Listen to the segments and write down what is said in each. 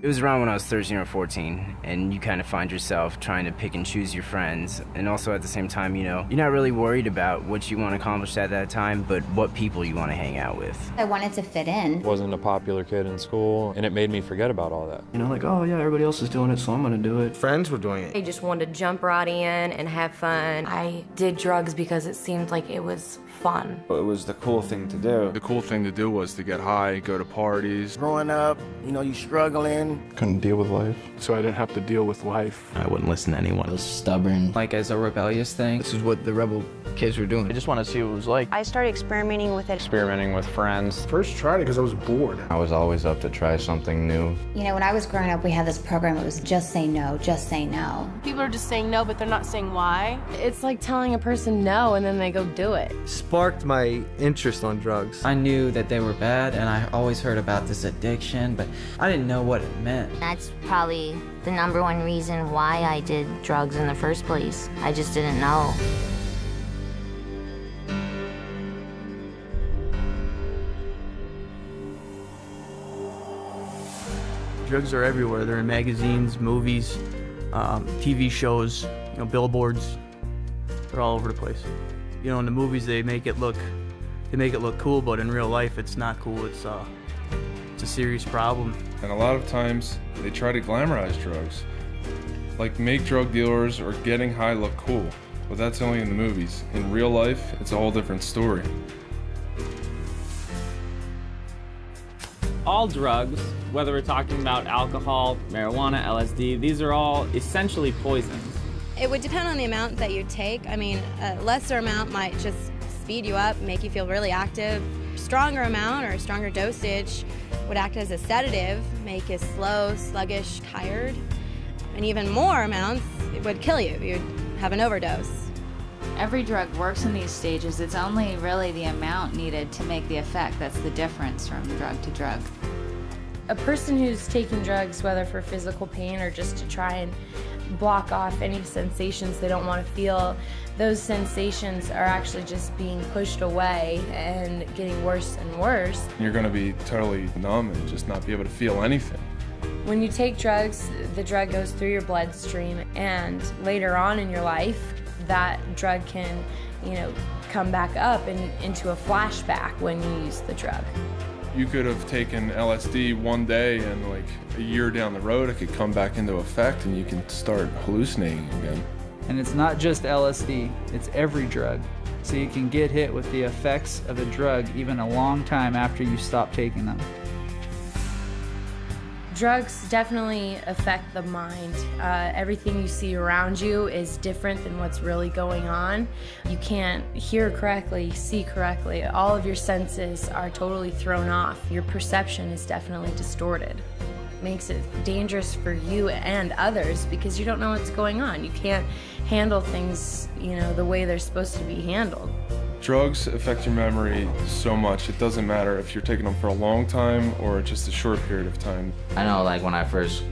It was around when I was 13 or 14, and you kind of find yourself trying to pick and choose your friends, and also at the same time, you know, you're not really worried about what you want to accomplish at that time, but what people you want to hang out with. I wanted to fit in. Wasn't a popular kid in school, and it made me forget about all that. You know, like, oh yeah, everybody else is doing it, so I'm gonna do it. Friends were doing it. I just wanted to jump right in and have fun. I did drugs because it seemed like it was fun. It was the cool thing to do. The cool thing to do was to get high, go to parties. Growing up, you know, you struggling. Couldn't deal with life. So I didn't have to deal with life. I wouldn't listen to anyone. I was stubborn. Like as a rebellious thing. This is what the rebel kids were doing. I just wanted to see what it was like. I started experimenting with it. Experimenting with friends. First tried it because I was bored. I was always up to try something new. You know, when I was growing up, we had this program, it was just say no, just say no. People are just saying no, but they're not saying why. It's like telling a person no and then they go do it. Sparked my interest on drugs. I knew that they were bad, and I always heard about this addiction, but I didn't know what it meant. That's probably the #1 reason why I did drugs in the first place. I just didn't know. Drugs are everywhere. They're in magazines, movies, TV shows, you know, billboards. They're all over the place. You know, in the movies they make it look cool, but in real life it's not cool. It's a serious problem. And a lot of times they try to glamorize drugs. Like make drug dealers or getting high look cool. But that's only in the movies. In real life, it's a whole different story. All drugs, whether we're talking about alcohol, marijuana, LSD, these are all essentially poisons. It would depend on the amount that you take. I mean, a lesser amount might just speed you up, make you feel really active. Stronger amount or a stronger dosage would act as a sedative, make you slow, sluggish, tired. And even more amounts, it would kill you. You'd have an overdose. Every drug works in these stages. It's only really the amount needed to make the effect that's the difference from drug to drug. A person who's taking drugs, whether for physical pain or just to try and block off any sensations they don't want to feel, those sensations are actually just being pushed away and getting worse and worse. You're going to be totally numb and just not be able to feel anything. When you take drugs, the drug goes through your bloodstream, and later on in your life, that drug can, you know, come back up and into a flashback when you use the drug. You could have taken LSD one day and like a year down the road it could come back into effect and you can start hallucinating again. And it's not just LSD, it's every drug. So you can get hit with the effects of a drug even a long time after you stop taking them. Drugs definitely affect the mind. Everything you see around you is different than what's really going on. You can't hear correctly, see correctly. All of your senses are totally thrown off. Your perception is definitely distorted. It makes it dangerous for you and others because you don't know what's going on. You can't handle things, you know, the way they're supposed to be handled. Drugs affect your memory so much. It doesn't matter if you're taking them for a long time or just a short period of time. I know, like, when I first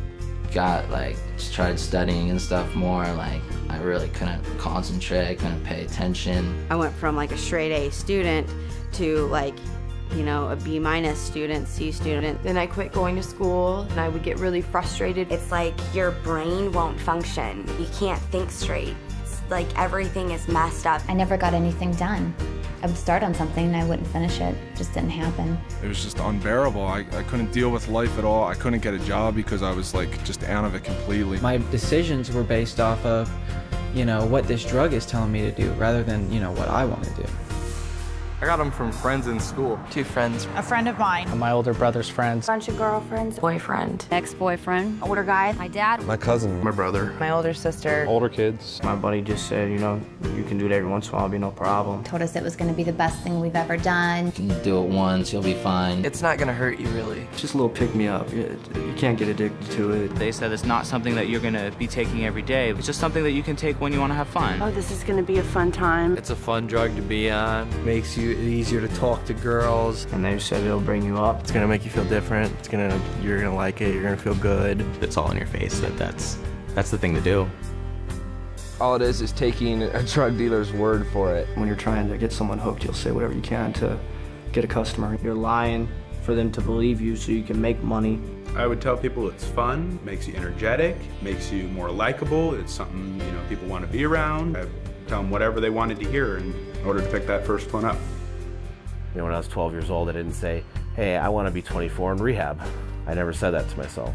tried studying and stuff more, like, I really couldn't concentrate, I couldn't pay attention. I went from, like, a straight A student to, like, you know, a B- student, C student. Then I quit going to school and I would get really frustrated. It's like your brain won't function. You can't think straight. Like everything is messed up. I never got anything done. I would start on something and I wouldn't finish it. It just didn't happen. It was just unbearable. I couldn't deal with life at all. I couldn't get a job because I was like just out of it completely. My decisions were based off of, you know, what this drug is telling me to do rather than, you know, what I want to do. I got them from friends in school. 2 friends. A friend of mine. My older brother's friends. Bunch of girlfriends. Boyfriend. Ex-boyfriend. Older guy. My dad. My cousin. My brother. My older sister. Older kids. My buddy just said, you know, you can do it every once in a while, it'll be no problem. Told us it was going to be the best thing we've ever done. You can do it once, you'll be fine. It's not gonna hurt you, really. It's just a little pick-me-up. You can't get addicted to it. They said it's not something that you're gonna be taking every day. It's just something that you can take when you want to have fun. Oh, this is gonna be a fun time. It's a fun drug to be on. Makes you easier to talk to girls. And they said it'll bring you up. It's gonna make you feel different. You're gonna like it, you're gonna feel good. It's all in your face that's the thing to do. All it is taking a drug dealer's word for it. When you're trying to get someone hooked, you'll say whatever you can to get a customer. You're lying, for them to believe you so you can make money. I would tell people it's fun, makes you energetic, makes you more likable. It's something, you know, people want to be around. I tell them whatever they wanted to hear in order to pick that first one up. You know, when I was 12 years old, I didn't say, hey, I want to be 24 in rehab. I never said that to myself.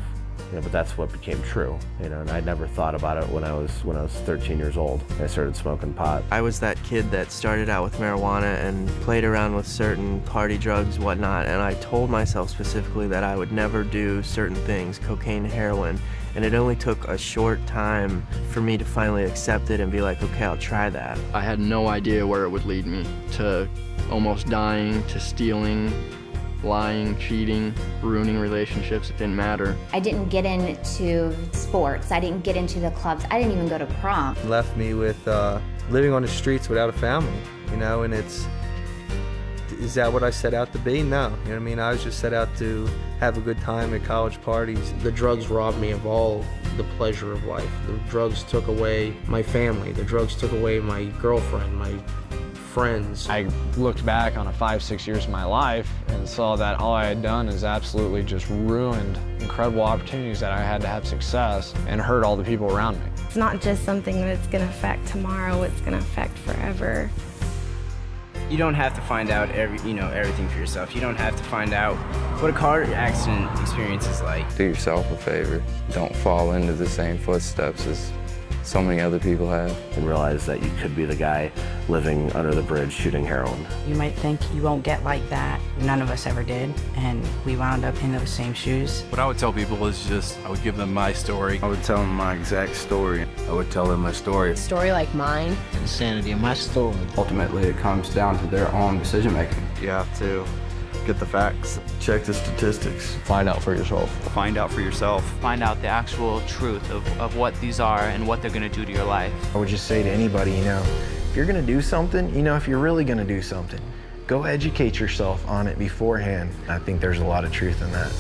You know, but that's what became true. You know, and I never thought about it when I was 13 years old. I started smoking pot. I was that kid that started out with marijuana and played around with certain party drugs, whatnot, and I told myself specifically that I would never do certain things, cocaine, heroin, and it only took a short time for me to finally accept it and be like, okay, I'll try that. I had no idea where it would lead me, to almost dying, to stealing, lying, cheating, ruining relationships. It didn't matter. I didn't get into sports. I didn't get into the clubs. I didn't even go to prom. Left me with living on the streets without a family, you know, and is that what I set out to be? No, you know what I mean? I was just set out to have a good time at college parties. The drugs robbed me of all the pleasure of life. The drugs took away my family. The drugs took away my girlfriend, my friends. I looked back on 5-6 years of my life and saw that all I had done is absolutely just ruined incredible opportunities that I had to have success and hurt all the people around me. It's not just something that's going to affect tomorrow, it's going to affect forever. You don't have to find out everything for yourself. You don't have to find out what a car accident experience is like. Do yourself a favor. Don't fall into the same footsteps as so many other people have. And realize that you could be the guy living under the bridge shooting heroin. You might think you won't get like that. None of us ever did, and we wound up in those same shoes. What I would tell people is just, I would give them my story. I would tell them my exact story. I would tell them my story. A story like mine. The insanity of my story. Ultimately, it comes down to their own decision making. You have to get the facts. Check the statistics. Find out for yourself. Find out for yourself. Find out the actual truth of what these are and what they're going to do to your life. I would just say to anybody, you know, if you're going to do something, you know, if you're really going to do something, go educate yourself on it beforehand. I think there's a lot of truth in that.